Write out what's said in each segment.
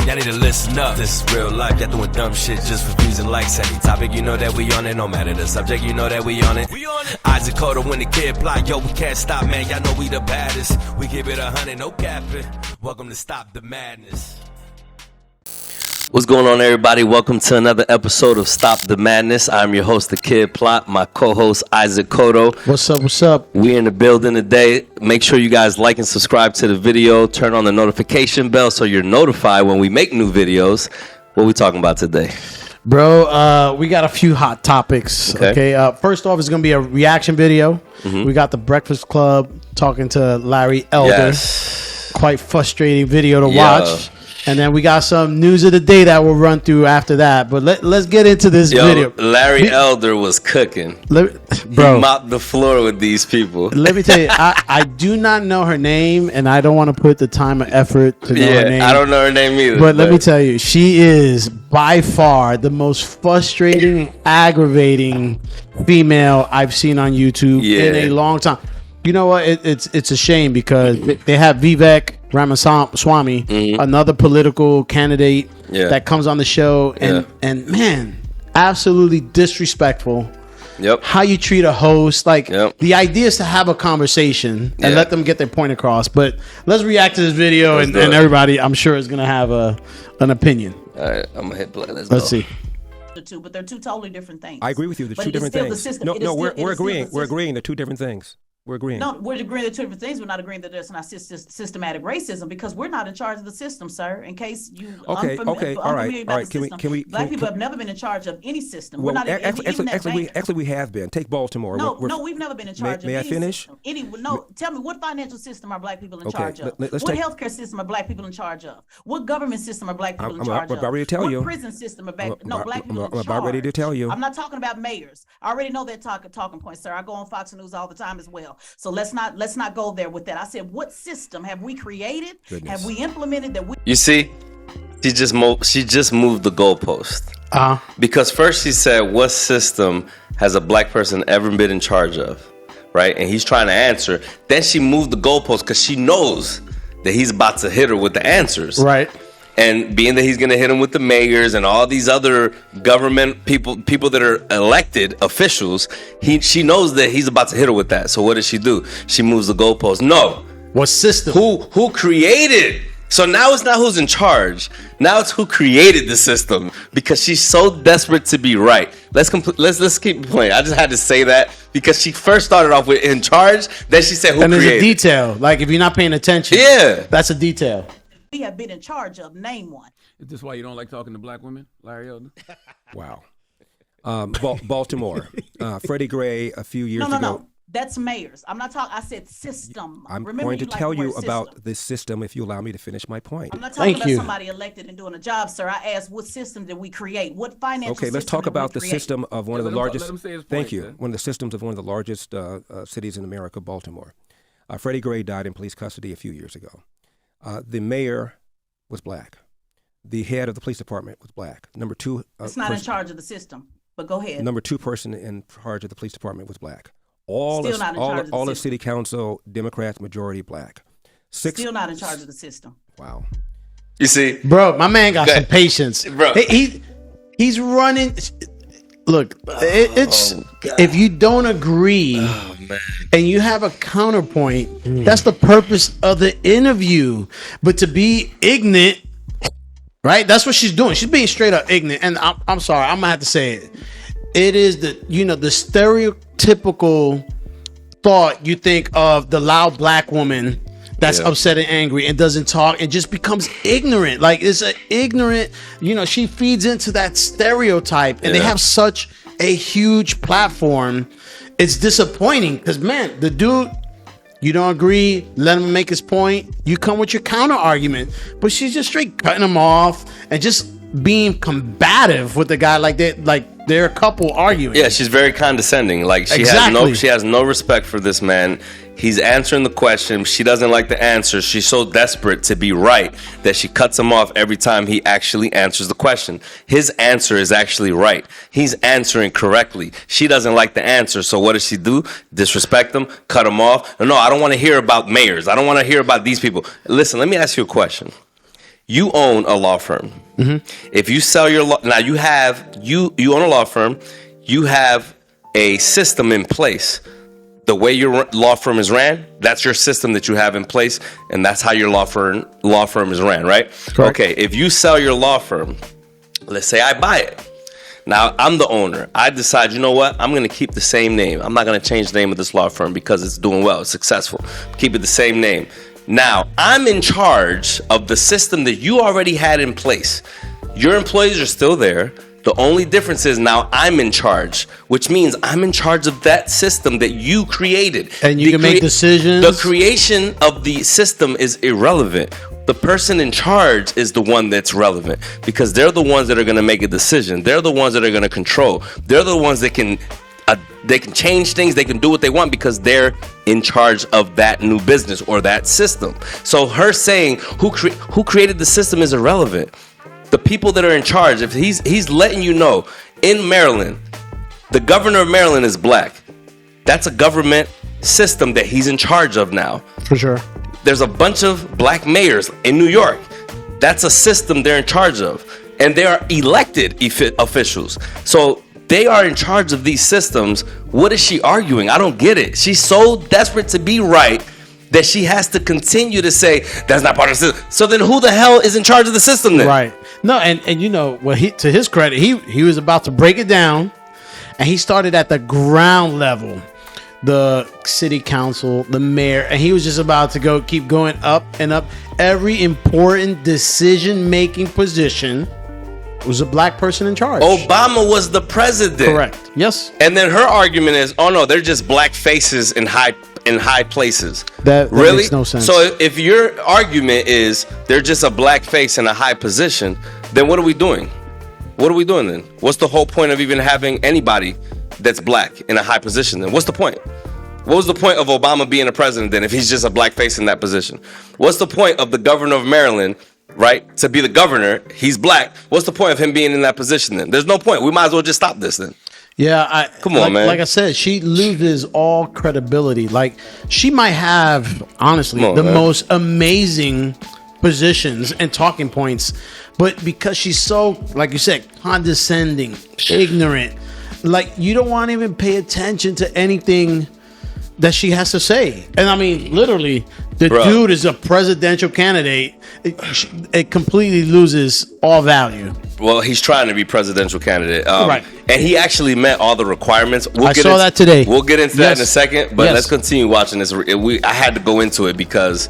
Y'all need to listen up. This is real life. Y'all doing dumb shit just for views and likes. Any topic, you know that we on it. No matter the subject, you know that we on it. Isaac Cotto when the kid plot. Yo, we can't stop, man. Y'all know we the baddest. We give it 100, no capping. Welcome to Stop the Madness. What's going on, everybody? Welcome to another episode of Stop the Madness. I'm your host, The Kid Plot, my co-host, Isaac Cotto. What's up, what's up? We're in the building today. Make sure you guys like and subscribe to the video. Turn on the notification bell so you're notified when we make new videos. What we talking about today? Bro, we got a few hot topics. Okay. First off, it's going to be a reaction video. We got the Breakfast Club talking to Larry Elder. Yes. Quite frustrating video to watch. And then we got some news of the day that we'll run through after that. But let's get into this video. Larry Elder was cooking. Bro, he mopped the floor with these people. Let me tell you, I do not know her name, and I don't want to put the time and effort to know her name. I don't know her name either. But let me tell you, she is by far the most frustrating, aggravating female I've seen on YouTube in a long time. You know what? It's a shame because they have Vivek Ramaswamy, another political candidate that comes on the show, and man, absolutely disrespectful. How you treat a host. Like the idea is to have a conversation and let them get their point across. But let's react to this video, and everybody, I'm sure, is gonna have an opinion. All right, I'm gonna hit play. Let's see. But they're two totally different things. I agree with you. They're two different things. No, we're agreeing. We're agreeing. They're two different things. We're agreeing. No, we're agreeing to two different things. We're not agreeing that there's not systematic racism because we're not in charge of the system, sir. In case you all right. Can we? Black people have never been in charge of any system. Well, we're not actually, we have been. Take Baltimore. No, we've never been in charge of. May I finish? Tell me, what financial system are Black people in charge of? What healthcare system are Black people in charge of? What government system are Black people in charge of? I'm about ready to tell you. What prison system are Black people in charge? I'm about ready to tell you. I'm not talking about mayors. I already know that talking point, sir. I go on Fox News all the time as well. So let's not go there with that. I said, what system have we created? Have we implemented that? You see, she just moved the goalpost. Because first she said, what system has a Black person ever been in charge of? Right? And he's trying to answer. Then she moved the goalpost because she knows that he's about to hit her with the answers. Right. And being that he's going to hit him with the mayors and all these other government people that are elected officials, she knows that he's about to hit her with that. So what does she do? She moves the goalpost. No. What system? Who created? So now it's not who's in charge. Now it's who created the system because she's so desperate to be right. Let's keep playing. I just had to say that because she first started off with in charge. Then she said who created. And there's a detail. Like if you're not paying attention. Yeah. That's a detail. We have been in charge of. Name one. Is this why you don't like talking to Black women, Larry Elder? Wow. Baltimore. Freddie Gray a few years ago. No. That's mayors. I'm not talking. I said system. I'm going to tell you about this system if you allow me to finish my point. I'm not talking about somebody elected and doing a job, sir. I asked what system did we create? What financial system? Okay, let's talk about the system of one of the largest. Let him say his point, thank you. One of the systems of one of the largest cities in America, Baltimore. Freddie Gray died in police custody a few years ago. The mayor was Black. The head of the police department was Black. Number two, it's not in charge of the system. But go ahead. Number two person in charge of the police department was Black. Still not in charge of the all of city council, Democrats, majority Black. Still not in charge of the system. Wow. You see, bro, my man got some patience, bro. He's running. Look, it's if you don't agree and you have a counterpoint, that's the purpose of the interview. But to be ignorant, right? That's what she's doing. She's being straight up ignorant. And I'm sorry, I'm gonna have to say it. It is the stereotypical thought you think of the loud Black woman that's upset and angry and doesn't talk and just becomes ignorant. Like it's an ignorant, she feeds into that stereotype and they have such a huge platform. It's disappointing because, man, the dude, you don't agree, let him make his point. You come with your counter argument, but she's just straight cutting him off and just being combative with the guy like that. Like they're a couple arguing. Yeah, she's very condescending. Like she has no respect for this man. He's answering the question. She doesn't like the answer. She's so desperate to be right that she cuts him off every time he actually answers the question. His answer is actually right. He's answering correctly. She doesn't like the answer. So what does she do? Disrespect him, cut him off. No, I don't want to hear about mayors. I don't want to hear about these people. Listen, let me ask you a question. you own a law firm. If you sell your law, now you own a law firm, you have a system in place. The way your law firm is ran, that's your system that you have in place, and that's how your law firm is ran, right? Correct. Okay, if you sell your law firm, let's say I buy it. Now, I'm the owner. I decide, you know what? I'm going to keep the same name. I'm not going to change the name of this law firm because it's doing well. It's successful. Keep it the same name. Now, I'm in charge of the system that you already had in place. Your employees are still there. The only difference is now I'm in charge, which means I'm in charge of that system that you created. And you can make decisions. The creation of the system is irrelevant. The person in charge is the one that's relevant because they're the ones that are going to make a decision. They're the ones that are going to control. They're the ones that can change things. They can do what they want because they're in charge of that new business or that system. So her saying who created the system is irrelevant. The people that are in charge, if he's letting you know, in Maryland, the governor of Maryland is black. That's a government system that he's in charge of now. For sure. There's a bunch of black mayors in New York. That's a system they're in charge of. And they are elected officials. So they are in charge of these systems. What is she arguing? I don't get it. She's so desperate to be right that she has to continue to say that's not part of the system. So then who the hell is in charge of the system then? Right. No, and you know, well, to his credit, he was about to break it down, and he started at the ground level, the city council, the mayor, and he was just about to keep going up and up. Every important decision-making position was a black person in charge. Obama was the president. Correct. Yes. And then her argument is, oh no, they're just black faces in high places. That really makes no sense. So if your argument is they're just a black face in a high position, then what are we doing? What are we doing then? What's the whole point of even having anybody that's black in a high position then? What's the point? What was the point of Obama being a president then if he's just a black face in that position? What's the point of the governor of Maryland, right, to be the governor? He's black. What's the point of him being in that position then? There's no point. We might as well just stop this then. Yeah, come on, man. Like I said, she loses all credibility. Like, she might have, honestly, most amazing positions and talking points, but because she's so, like you said, condescending, ignorant, like, you don't want to even pay attention to anything that she has to say. And I mean, literally, the dude is a presidential candidate. It completely loses all value. Well, he's trying to be presidential candidate. Right. And he actually met all the requirements. I saw that today. We'll get into that in a second, but let's continue watching this. I had to go into it because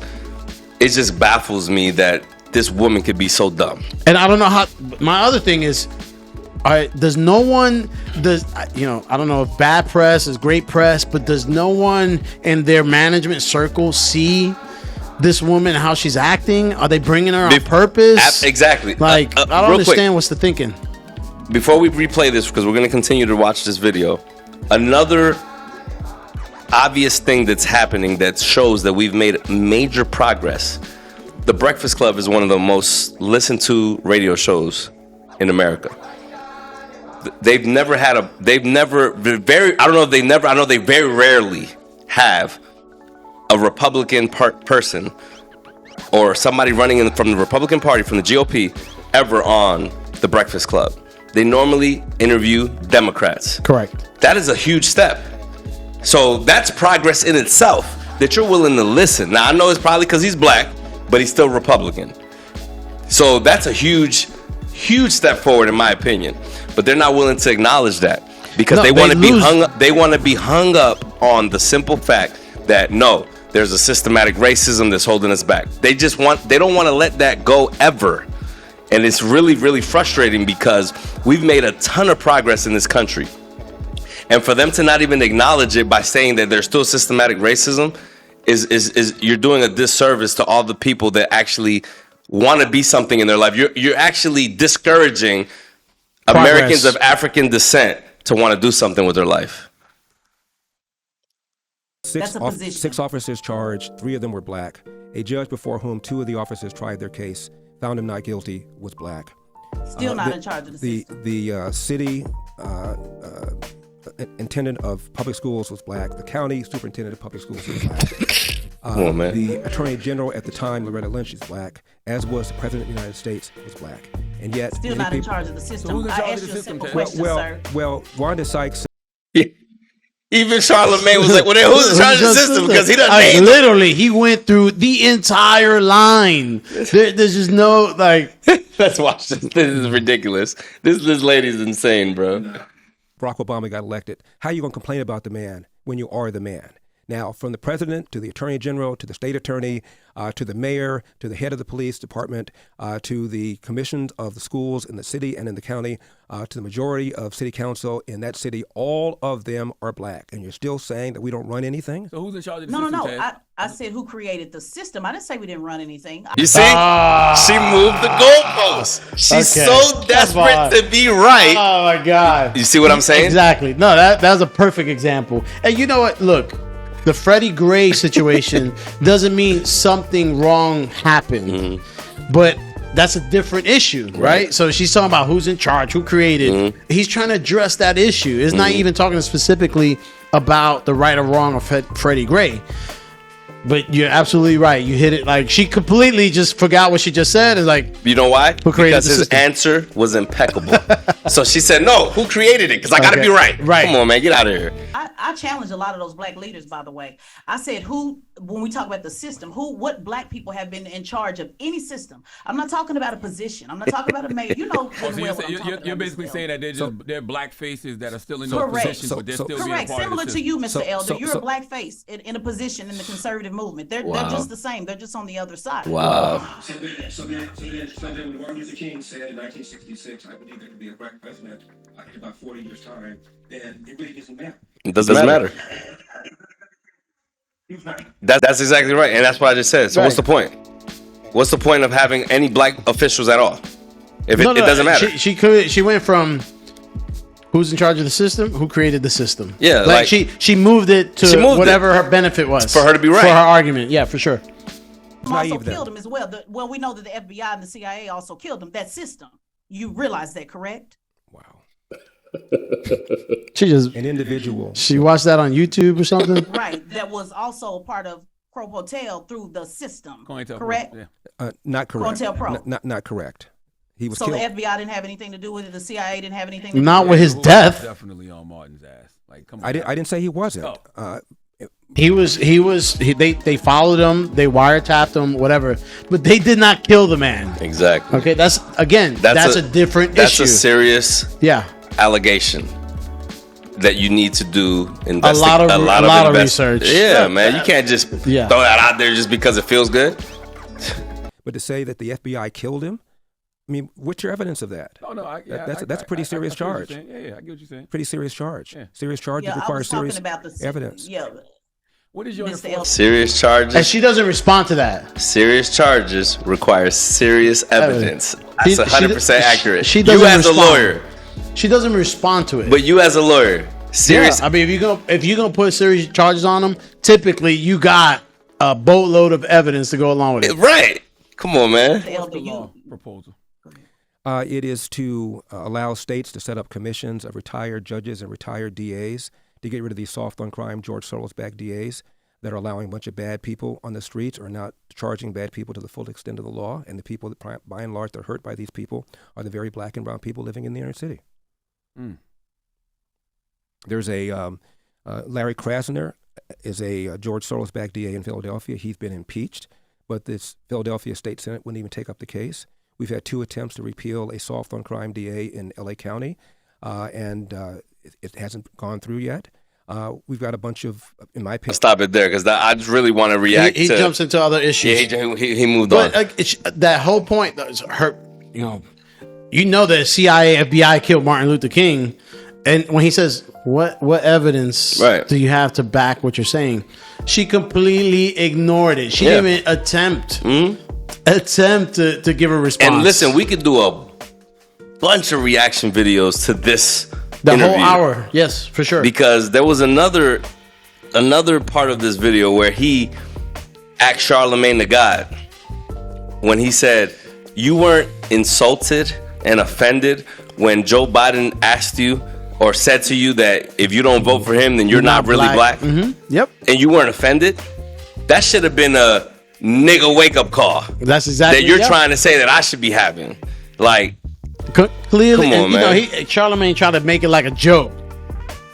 it just baffles me that this woman could be so dumb. And I don't know how. My other thing is, does no one, I don't know if bad press is great press, but does no one in their management circle see this woman, how she's acting? Are they bringing her on purpose? Exactly. Like, I don't understand what's the thinking. Before we replay this, because we're going to continue to watch this video, another obvious thing that's happening that shows that we've made major progress. The Breakfast Club is one of the most listened to radio shows in America. I know they very rarely have a Republican person or somebody running from the Republican Party, from the GOP, ever on the Breakfast Club. They normally interview Democrats. Correct. That is a huge step. So that's progress in itself, that you're willing to listen. Now, I know it's probably because he's black, but he's still Republican. So that's a huge step forward, in my opinion. But they're not willing to acknowledge that because they want to be hung up. They want to be hung up on the simple fact that there's a systematic racism that's holding us back. They don't want to let that go ever. And it's really, really frustrating because we've made a ton of progress in this country. And for them to not even acknowledge it by saying that there's still systematic racism is you're doing a disservice to all the people that actually want to be something in their life. You're actually discouraging Americans of African descent to want to do something with their life. That's a position. 6 officers charged, 3 of them were black. A judge before whom 2 of the officers tried their case found him not guilty was black. Still not in charge of the system. The city intendant of public schools was black. The county superintendent of public schools was black. Come on, man. The Attorney General at the time, Loretta Lynch, is black, as was the President of the United States, was black. And yet, Still not in charge of the system. who's in I charge asked of the you a system, simple Ted? question, sir. well, Wanda Sykes. Even Charlamagne was like, well, then who's in charge of the system? Because he doesn't name them. Literally, he went through the entire line. There's just no, like... Let's watch this. This is ridiculous. This lady's insane, bro. Barack Obama got elected. How are you going to complain about the man when you are the man? Now, from the president to the attorney general to the state attorney to the mayor to the head of the police department to the commissions of the schools in the city and in the county to the majority of city council in that city, all of them are black. And you're still saying that we don't run anything? So who's in charge of the No, system, Ted? I said who created the system. I didn't say we didn't run anything. You see? She moved the goalposts. She's Okay. so Come on. desperate to be right. Oh, my God. You see what I'm saying? Exactly. No, that was a perfect example. And you know what? Look, the Freddie Gray situation doesn't mean something wrong happened, but that's a different issue, right? So she's talking about who's in charge, who created. He's trying to address that issue. It's not even talking specifically about the right or wrong of Freddie Gray. But you're absolutely right. You hit it. Like, she completely just forgot what she just said. It's like, You know why? Who created Because the his system? answer was impeccable. So she said, no, who created it? Because I got to Okay. be right. Right. Come on, man. Get out of here. I challenge a lot of those black leaders, by the way. I said, when we talk about the system, what black people have been in charge of any system? I'm not talking about a position. I'm not talking about a mayor. You know, So you're basically saying that they're black faces that are still in those Correct. positions, but they're still being a correct. part Similar of the to system. you, Mr. Elder. You're a black face in a position in the conservative movement. They're just the same. They're just on the other side. Wow. So then when Martin Luther King said in 1966, I believe there could be a black president in about 40 years' time, then it really doesn't matter. It doesn't matter. That's exactly right. And that's what I just said. So what's the point? What's the point of having any black officials at all? If it doesn't matter. She went from who's in charge of the system, who created the system. Yeah, like she moved it to whatever her benefit was for her to be right. for her argument. Yeah, for sure. Also killed him as well. Well, we know that the FBI and the CIA also killed him. That system. You realize that, correct? Wow. She just An individual. she watched that on YouTube or something. Right. That was also part of Pro Hotel through the system. COINTELPRO, Correct? yeah. Not correct. COINTELPRO. Not correct. He was So killed. the FBI didn't have anything to do with it. The CIA didn't have anything to do Not with with it. his Who death. was definitely on Martin's ass. Like, come on. I didn't say he wasn't. Oh. They followed him, they wiretapped him, whatever, but they did not kill the man. Exactly. Okay, that's a different issue. That's a serious allegation that you need to do a lot of research. Yeah, man. You can't just throw that out there just because it feels good. But to say that the FBI killed him, I mean, what's your evidence of that? Oh, no, That's a pretty serious charge. Yeah, I get what you're saying. Pretty serious charge. Yeah. Serious charges Yeah, I require was talking serious about the evidence. Yeah. What is your Mr. Elder. Serious charges. And she doesn't respond to that. Serious charges require serious evidence. That's She- 100% accurate. she you doesn't as a respond. lawyer, She doesn't respond to it. but you as a lawyer, serious. Yeah, I mean, if you're gonna put serious charges on them, typically you got a boatload of evidence to go along with it. Right. Come on, man. Mr. Elder, law proposal? It is to allow states to set up commissions of retired judges and retired DAs to get rid of these soft on crime George Soros-backed DAs that are allowing a bunch of bad people on the streets or not charging bad people to the full extent of the law. And the people that, by and large, that are hurt by these people are the very black and brown people living in the inner city. Mm. There's a Larry Krasner is a George Soros-backed DA in Philadelphia. He's been impeached, but this Philadelphia State Senate wouldn't even take up the case. We've had 2 attempts to repeal a soft on crime DA in LA County, and it hasn't gone through yet. We've got a bunch of, in my opinion. Stop it there, because I just really want to react. He jumps into other issues. Yeah, he moved But on. that whole point, her, you know that CIA, FBI killed Martin Luther King, and when he says, "What evidence do you have to back what you're saying?" She completely ignored it. She didn't even attempt to give a response. And listen, we could do a bunch of reaction videos to this whole hour. Yes, for sure. Because there was another part of this video where he asked Charlamagne the God when he said, "You weren't insulted and offended when Joe Biden asked you or said to you that if you don't vote for him, then you're not really black." Mm-hmm. Yep. And you weren't offended. That should have been a nigga wake up call. That's exactly that you're trying to say that I should be having. Like, clearly, come on, man. You know, Charlamagne tried to make it like a joke,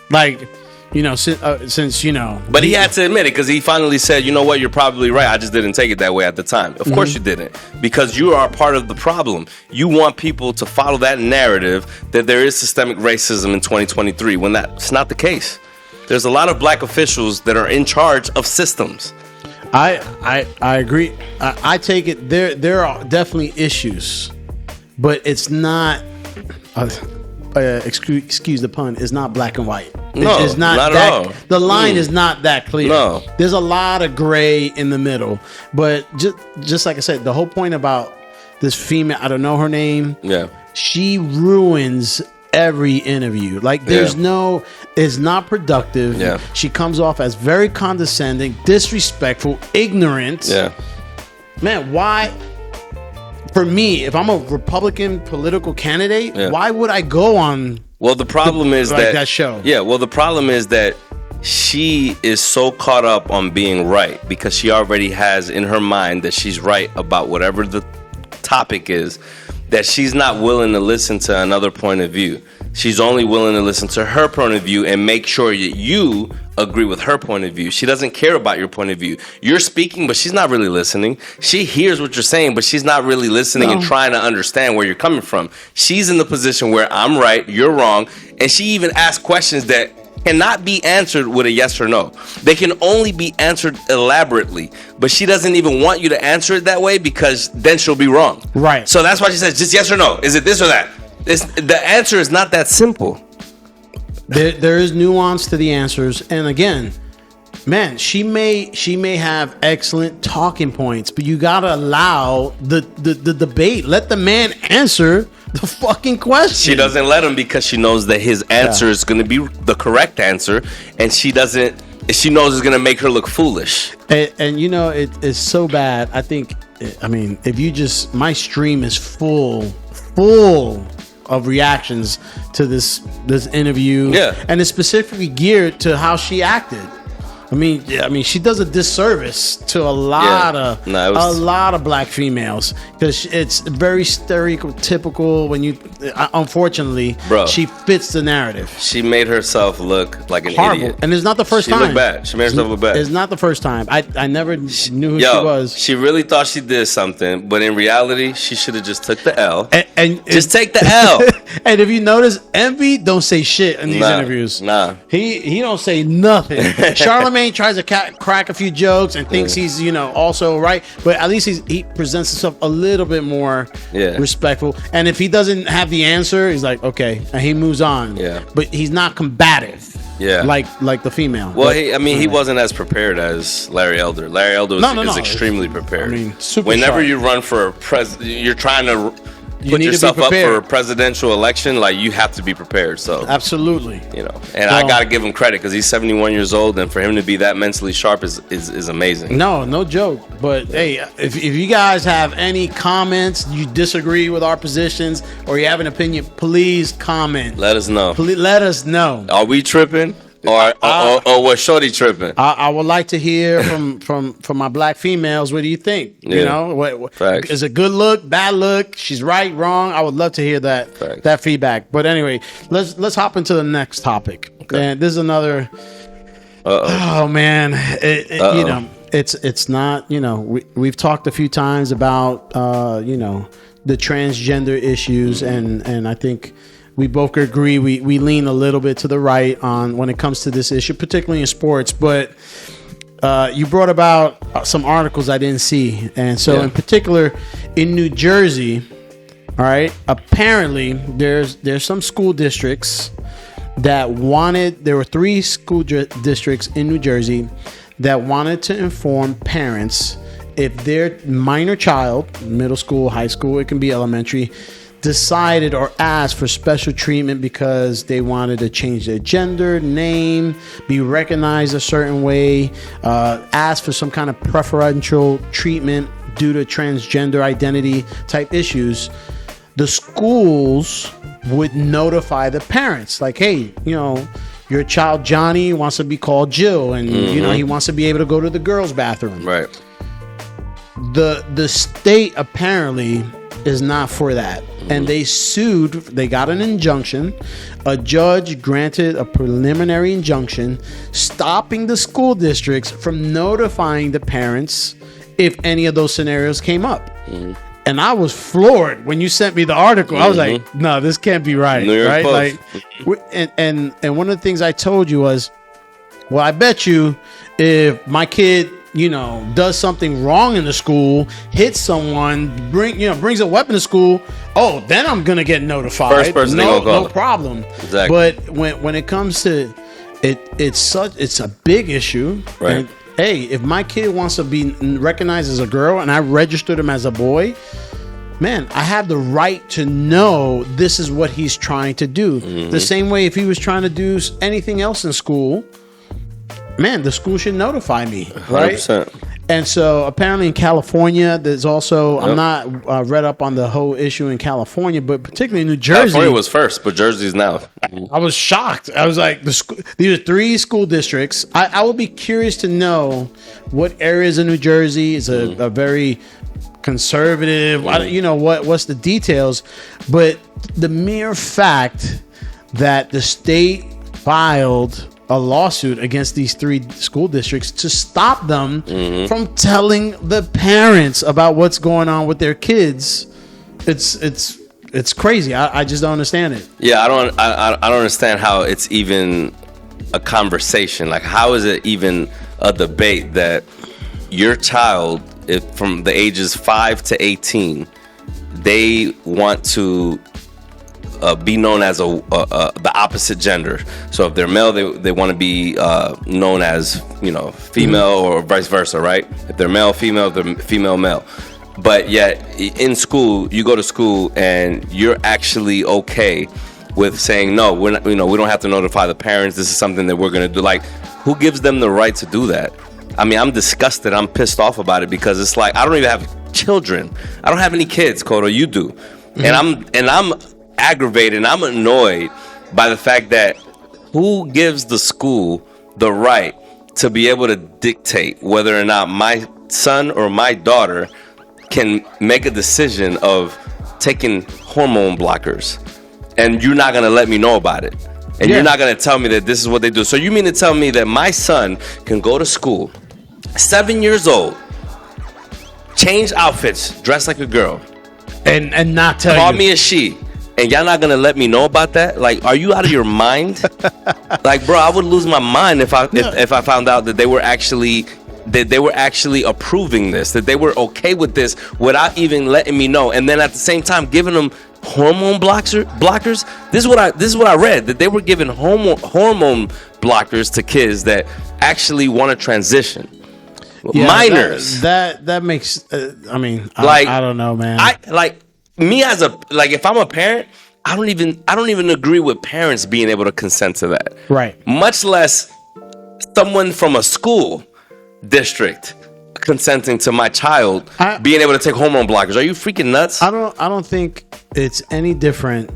like, you know, since you know. But he had to admit it because he finally said, "You know what? You're probably right. I just didn't take it that way at the time." Of course you didn't, because you are part of the problem. You want people to follow that narrative that there is systemic racism in 2023 when that's not the case. There's a lot of black officials that are in charge of systems. I agree. I take it there are definitely issues, but it's not. Excuse the pun. It's not black and white. No, it's not at all. The line is not that clear. No, there's a lot of gray in the middle. But just like I said, the whole point about this female, I don't know her name. Yeah, she ruins every interview. Like there's no, it's not productive. Yeah. She comes off as very condescending, disrespectful, ignorant. Yeah. Man, why? For me, if I'm a Republican political candidate, why would I go on? Well, the problem is that show. Yeah. Well, the problem is that she is so caught up on being right because she already has in her mind that she's right about whatever the topic is, that she's not willing to listen to another point of view. She's only willing to listen to her point of view and make sure that you agree with her point of view. She doesn't care about your point of view. You're speaking, but she's not really listening. She hears what you're saying, but she's not really listening and trying to understand where you're coming from. She's in the position where I'm right, you're wrong, and she even asks questions that cannot be answered with a yes or no. They can only be answered elaborately, but she doesn't even want you to answer it that way because then she'll be wrong. Right. So that's why she says just yes or no. Is it this or that? The answer is not that simple. There is nuance to the answers, and again, man, she may have excellent talking points, but you gotta allow the debate. Let the man answer the fucking question. She doesn't let him because she knows that his answer is going to be the correct answer, and she knows it's going to make her look foolish. And you know, it's so bad. I mean, if you just, my stream is full of reactions to this interview. Yeah. And it's specifically geared to how she acted. I mean, she does a disservice to a lot of black females because it's very stereotypical. When you, unfortunately, she fits the narrative. She made herself look like an idiot, and it's not the first time. She looked bad. She made herself look bad. It's not the first time. I never knew who she was. She really thought she did something, but in reality, she should have just took the L. And just take the L. And if you notice, Envy don't say shit in these interviews. Nah, he don't say nothing. Charlamagne tries to crack a few jokes and thinks he's, you know, also right, but at least he presents himself a little bit more respectful. And if he doesn't have the answer, he's like, okay, and he moves on. Yeah, but he's not combative. Yeah, like the female. Well, he wasn't as prepared as Larry Elder. Larry Elder is extremely prepared. I mean, whenever you run for a you're trying to put yourself up for a presidential election, like, you have to be prepared. So absolutely, you know, and I gotta give him credit because he's 71 years old, and for him to be that mentally sharp is amazing. No joke. But hey, if you guys have any comments, you disagree with our positions, or you have an opinion, please comment. Let us know. Please let us know. Are we tripping? Or was Shorty tripping? I would like to hear from my black females. What do you think? Yeah. You know, what is a good look, bad look? She's right, wrong. I would love to hear that feedback. But anyway, let's hop into the next topic. Okay. And this is another. Oh man, you know, it's not. You know, we've talked a few times about you know, the transgender issues, and I think we both agree we lean a little bit to the right on when it comes to this issue, particularly in sports. But you brought about some articles I didn't see, and so in particular in New Jersey, all right, apparently there's some school districts that wanted. There were 3 school districts in New Jersey that wanted to inform parents if their minor child, middle school, high school, it can be elementary, decided or asked for special treatment because they wanted to change their gender, name, be recognized a certain way, ask for some kind of preferential treatment due to transgender identity type issues, the schools would notify the parents like, hey, you know, your child Johnny wants to be called Jill, and he wants to be able to go to the girls' bathroom. Right. The state apparently is not for that, and they sued. They got an injunction. A judge granted a preliminary injunction stopping the school districts from notifying the parents if any of those scenarios came up. And I was floored when you sent me the article. I was like, no, this can't be right. New York right? Post. Like, and one of the things I told you was, well, I bet you if my kid, does something wrong in the school, hits someone, brings a weapon to school, then I'm gonna get notified. First person they gonna call. No problem. Exactly. But when it comes to it's a big issue. Right. And, hey, if my kid wants to be recognized as a girl and I registered him as a boy, man, I have the right to know this is what he's trying to do. The same way if he was trying to do anything else in school, man, the school should notify me, right? 100%. And so apparently in California, there's also, I'm not read up on the whole issue in California, but particularly in New Jersey. California was first, but Jersey's now. I was shocked. I was like, these are 3 school districts. I would be curious to know what areas of New Jersey is a very conservative. What's the details? But the mere fact that the state filed a lawsuit against these 3 school districts to stop them from telling the parents about what's going on with their kids. It's crazy. I just don't understand it. Yeah, I don't understand how it's even a conversation. Like, how is it even a debate that your child, from the ages 5 to 18, they want to be known as the opposite gender. So if they're male, they want to be known as female, or vice versa, right? If they're male, female, they're female, male. But yet in school, you go to school and you're actually okay with saying no. We're not, we don't have to notify the parents. This is something that we're gonna do. Like, who gives them the right to do that? I mean, I'm disgusted. I'm pissed off about it because it's like, I don't even have children. I don't have any kids, Kodo. You do, and I'm aggravated and I'm annoyed by the fact that who gives the school the right to be able to dictate whether or not my son or my daughter can make a decision of taking hormone blockers, and you're not going to let me know about it, and you're not going to tell me that this is what they do. So you mean to tell me that my son can go to school, 7 years old, change outfits, dress like a girl, and not tell call you. me a she, and y'all not gonna let me know about that? Like, are you out of your mind? Like, bro, I would lose my mind if I found out that they were actually approving this, that they were okay with this without even letting me know, and then at the same time giving them hormone blockers. This is what I read, that they were giving hormone blockers to kids that actually want to transition. Yeah, minors. That makes. I don't know, man. If I'm a parent, I don't even agree with parents being able to consent to that. Right. Much less someone from a school district consenting to my child being able to take hormone blockers. Are you freaking nuts? I don't think it's any different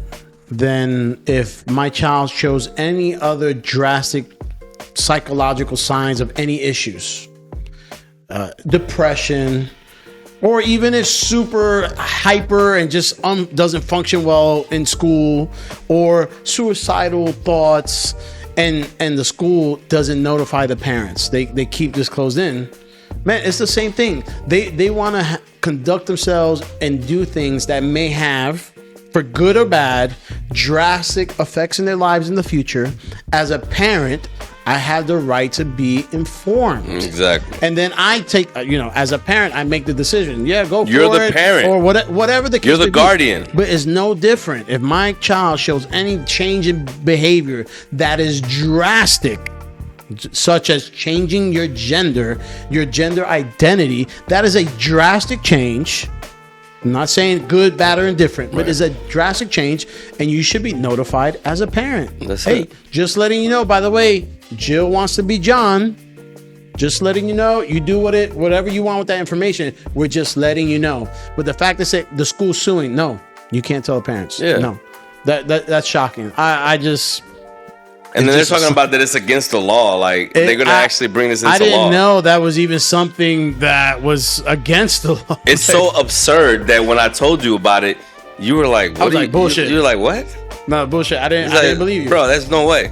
than if my child shows any other drastic psychological signs of any issues. Depression, or even is super hyper and just doesn't function well in school, or suicidal thoughts, and the school doesn't notify the parents. They keep this closed in. Man, it's the same thing. They want to conduct themselves and do things that may have, for good or bad, drastic effects in their lives in the future. As a parent, I have the right to be informed. Exactly. And then I take, as a parent, I make the decision. Yeah, go for it. You're the parent. Or whatever the case You're the may be. guardian. But it's no different. If my child shows any change in behavior that is drastic, such as changing your gender identity, that is a drastic change. I'm not saying good, bad, or indifferent, but it's a drastic change, and you should be notified as a parent. Just letting you know, by the way, Jill wants to be John. Just letting you know, you do whatever you want with that information. We're just letting you know. But the fact that the school's suing, no, you can't tell the parents. Yeah. No, that's shocking. I just. And then they're talking about that it's against the law. Like they're gonna actually bring this into law. I didn't know that was even something that was against the law. It's so absurd that when I told you about it, you were like, "What?" I was like, "Bullshit." You were like, "What?" No bullshit. I didn't believe you, bro. There's no way.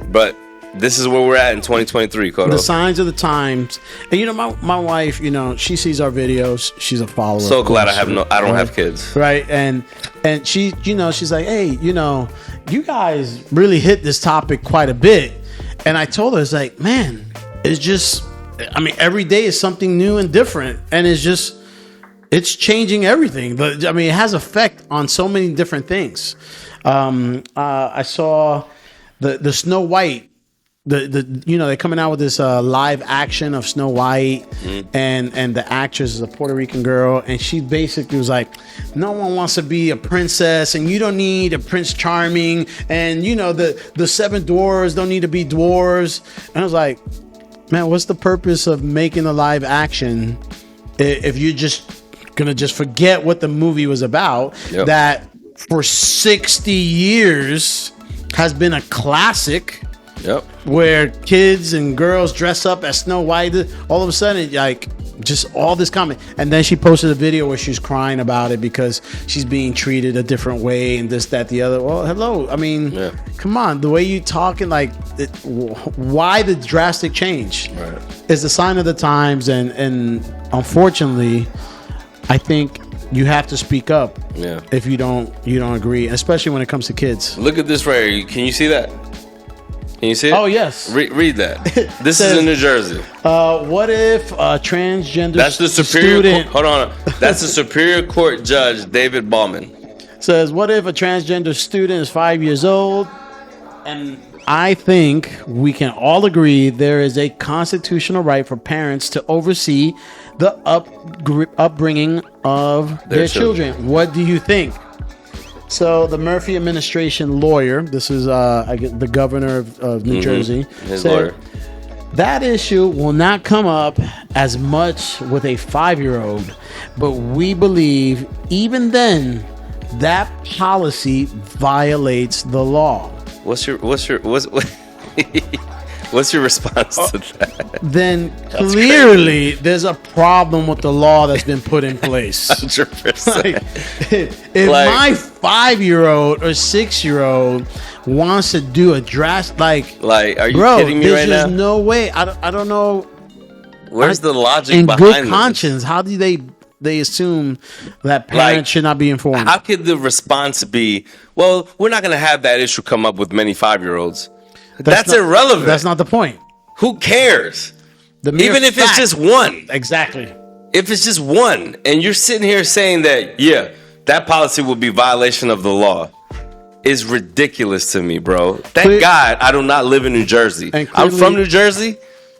But this is where we're at in 2023, Kodo. The signs of the times. And you know, my wife, you know, she sees our videos. She's a follower. So glad I don't have kids. Right. And she, you know, she's like, hey, you know, you guys really hit this topic quite a bit. And I told her, it's like, man, it's just, I mean, every day is something new and different. And it's changing everything. But I mean, it has effect on so many different things. I saw the Snow White. The you know, they're coming out with this live action of Snow White, and the actress is a Puerto Rican girl, and she basically was like, no one wants to be a princess, and you don't need a Prince Charming, and you know, the seven dwarves don't need to be dwarves. And I was like, man, what's the purpose of making a live action if you're just gonna just forget what the movie was about? Yep. That for 60 years has been a classic. Yep. Where kids and girls dress up as Snow White, all of a sudden, like, just all this comment. And then she posted a video where she's crying about it because she's being treated a different way and this, that, the other. Well, hello. I mean, come on. The way you talking, like, why the drastic change? Right. Is the sign of the times. And unfortunately, I think you have to speak up. Yeah. If you don't agree, especially when it comes to kids. Look at this right here. Can you see that? Can you see it? Oh, yes. Read that. This is in New Jersey. What if a transgender That's the Superior student... Court, hold on. That's the Superior Court Judge, David Ballman. Says, what if a transgender student is 5 years old? And I think we can all agree there is a constitutional right for parents to oversee the upbringing of their children. What do you think? So the Murphy administration lawyer, this is the governor of New Jersey, his said, lawyer. That issue will not come up as much with a 5-year-old, but we believe even then that policy violates the law. What's your response to that? Then clearly there's a problem with the law that's been put in place. 100%. If my 5-year-old or 6-year-old wants to do a drastic, like, are you bro, kidding me right now? There's just no way. I don't know. Where's the logic in behind good conscience? How do they assume that parents should not be informed? How could the response be, well, we're not going to have that issue come up with many 5-year-olds? That's irrelevant. That's not the point. Who cares? Even if it's just one. Exactly. If it's just one, and you're sitting here saying that, yeah, that policy will be violation of the law, is ridiculous to me, bro. Thank God I do not live in New Jersey. I'm from New Jersey.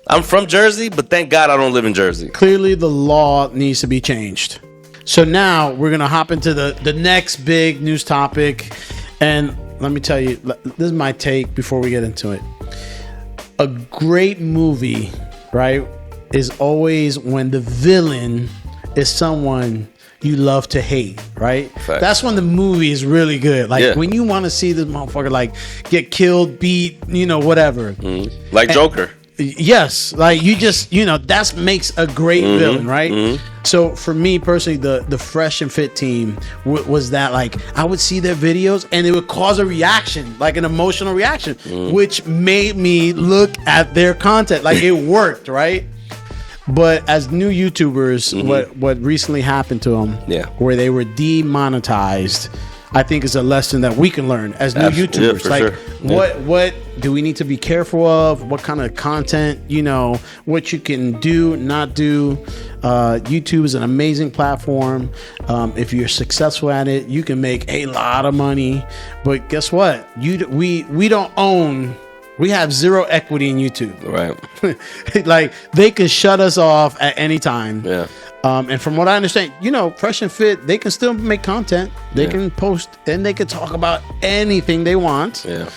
I'm from Jersey, but thank God I don't live in Jersey. Clearly, the law needs to be changed. So now we're going to hop into the next big news topic. And let me tell you, this is my take before we get into it. A great movie, right, is always when the villain is someone you love to hate, right? Fact. That's when the movie is really good. Like when you want to see this motherfucker like get killed, beat, you know, whatever. Like Joker. Yes, like you just, you know, that makes a great villain, right? So for me personally, the Fresh and Fit team was that, like, I would see their videos and it would cause a reaction, like an emotional reaction, which made me look at their content. Like it worked, right? But as new YouTubers, what recently happened to them, where they were demonetized, I think is a lesson that we can learn as new YouTubers. Yeah, like, sure. What do we need to be careful of? What kind of content, you know, what you can do, not do. YouTube is an amazing platform. If you're successful at it, you can make a lot of money. But guess what? We don't own. We have zero equity in YouTube. Right. Like they can shut us off at any time. Yeah. And from what I understand, you know, Fresh and Fit, they can still make content. They can post and they can talk about anything they want. Yeah.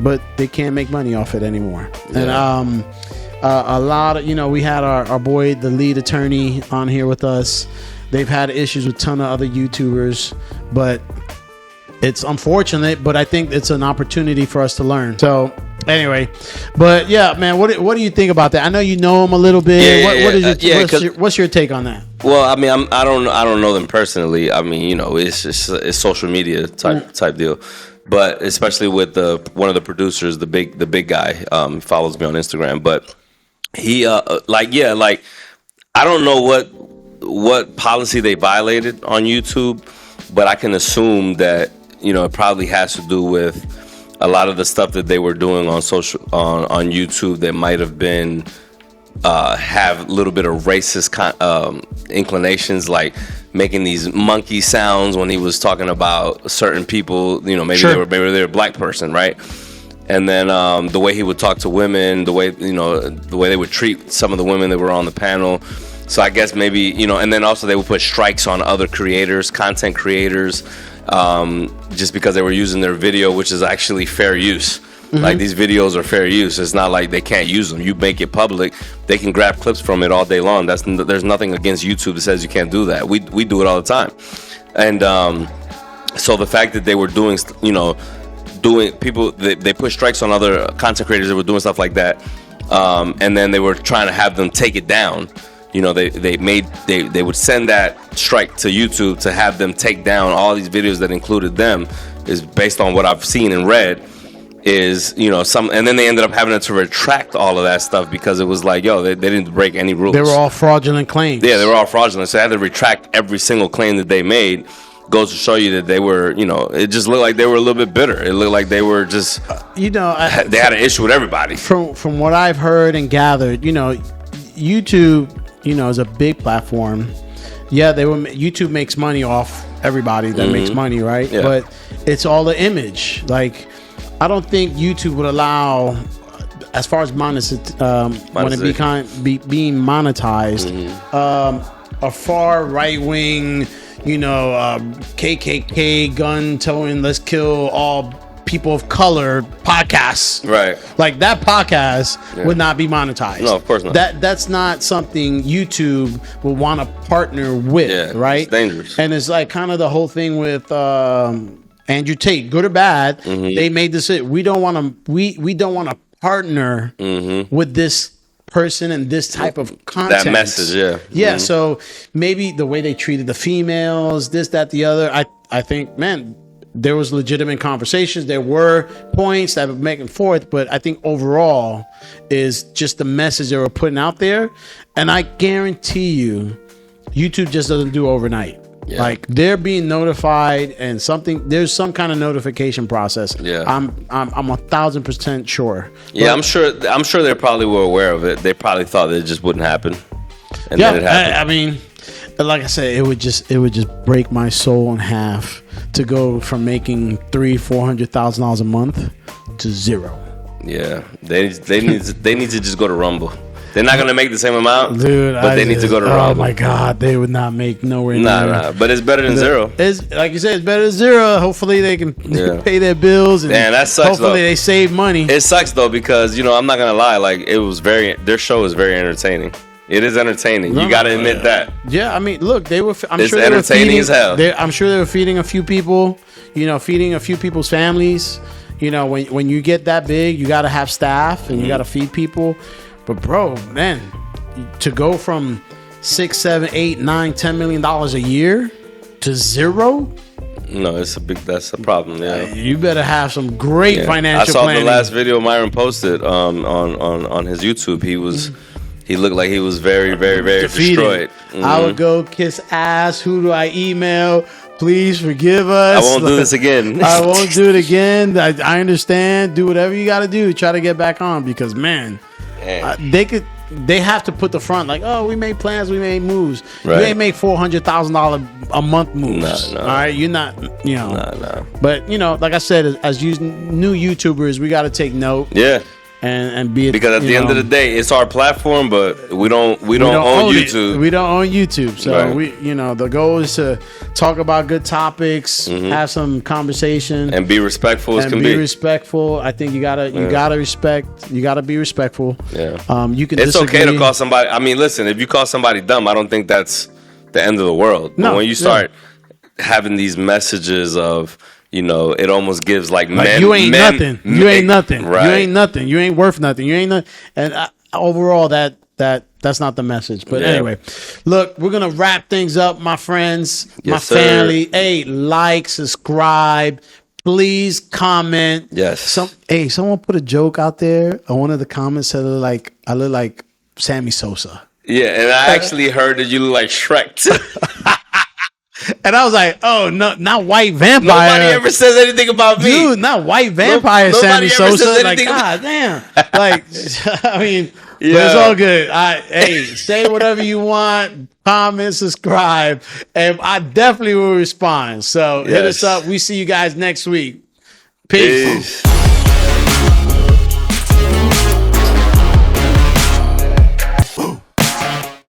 But they can't make money off it anymore. Yeah. And a lot of, you know, we had our boy, the lead attorney, on here with us. They've had issues with a ton of other YouTubers, but it's unfortunate, but I think it's an opportunity for us to learn. So Anyway, but yeah, man, what do you think about that? I know you know him a little bit. What's your take on that? Well, I mean, I don't know them personally. I mean, you know, it's just it's social media type deal. But especially with one of the producers, the big guy, follows me on Instagram. But he I don't know what policy they violated on YouTube, but I can assume that, you know, it probably has to do with a lot of the stuff that they were doing on YouTube that might have been have a little bit of racist inclinations, like making these monkey sounds when he was talking about certain people. You know, maybe they were a black person, right? And then the way he would talk to women, the way they would treat some of the women that were on the panel. So I guess maybe, you know, and then also they would put strikes on other creators, content creators, just because they were using their video, which is actually fair use. Mm-hmm. Like, these videos are fair use. It's not like they can't use them. You make it public, they can grab clips from it all day long. There's nothing against YouTube that says you can't do that. We do it all the time. And so the fact that they were doing people, they put strikes on other content creators that were doing stuff like that, and then they were trying to have them take it down. You know, they would send that strike to YouTube to have them take down all these videos that included them, is based on what I've seen and read, is, you know, and then they ended up having to retract all of that stuff because it was like, yo, they didn't break any rules. They were all fraudulent claims. Yeah, they were all fraudulent. So they had to retract every single claim that they made. Goes to show you that they were, you know, it just looked like they were a little bit bitter. It looked like they were just, they had an issue with everybody. From what I've heard and gathered, you know, YouTube, you know, is a big platform. Yeah, YouTube makes money off everybody that makes money, right? Yeah. But it's all the image. Like, I don't think YouTube would allow, as far as when it being monetized, a far right wing, you know, KKK gun towing, let's kill all people of color podcasts. Right. Like, that podcast would not be monetized. No, of course not. That's not something YouTube would want to partner with, right? It's dangerous. And it's like kind of the whole thing with Andrew Tate, good or bad, they made this. We don't want to partner with this person and this type of content. That message, yeah. So maybe the way they treated the females, this, that, the other. I think, man, there was legitimate conversations. There were points that were making forth, but I think overall is just the message they were putting out there. And I guarantee you, YouTube just doesn't do overnight. Yeah. Like, they're being notified, and there's some kind of notification process. Yeah, I'm 1,000% sure. Yeah, but I'm sure they probably were aware of it. They probably thought that it just wouldn't happen, and then it happened. I mean, like I said, it would just break my soul in half to go from making $300,000-$400,000 a month to zero. Yeah, they need to just go to Rumble. They're not gonna make the same amount, dude. But they need to go to Rumble. Oh my God, they would not make nowhere near. Nah. But it's better than zero. It's like you said, it's better than zero. Hopefully they can pay their bills, and that sucks. Hopefully they save money. It sucks though, because, you know, I'm not gonna lie. Like, their show is very entertaining. It is entertaining. You got to admit that. Yeah, I mean, look, I'm sure they were feeding as hell. I'm sure they were feeding a few people. You know, feeding a few people's families. You know, when you get that big, you got to have staff and you got to feed people. But bro, man, to go from $6, $7, $8, $9, $10 million a year to zero. No, that's a problem. Yeah, you better have some great financial planning. I saw the last video Myron posted on his YouTube. He looked like he was very, very, very destroyed. I would go kiss ass. Who do I email? Please forgive us. I won't do this again. I won't do it again. I understand. Do whatever you got to do. Try to get back on, because, man, they have to put the front like, oh, we made plans, we made moves. Right. You ain't make $400,000 a month moves. No. All right, you're not, you know. No. But, you know, like I said, as new YouTubers, we got to take note. Yeah. And be it, because at the end of the day, it's our platform, but we don't own YouTube. We don't own YouTube, so the goal is to talk about good topics, have some conversation, and be respectful as can be. Be respectful. I think you gotta respect. You gotta be respectful. Yeah. You can. It's disagree. okay to call somebody. I mean, listen, if you call somebody dumb, I don't think that's the end of the world. No. But when you start having these messages of, You know, it almost gives like men. You ain't nothing. You ain't nothing. Right. You ain't nothing. You ain't worth nothing. You ain't nothing. And overall, that's not the message. But anyway, look, we're gonna wrap things up, my friends, my family. Hey, like, subscribe. Please comment. Yes. Someone put a joke out there on one of the comments said I look like Sammy Sosa. Yeah, and I actually heard that you look like Shrek too. And I was like, oh no, not white vampire. Nobody ever says anything about me. Dude, not white vampire Sammy Nobody ever Sosa. says Like, anything God damn. Like, I mean, but Yeah. it's all good. Hey, say whatever you want, comment, subscribe, and I definitely will respond. So hit us Yes. up. We see you guys next week. Peace. Peace.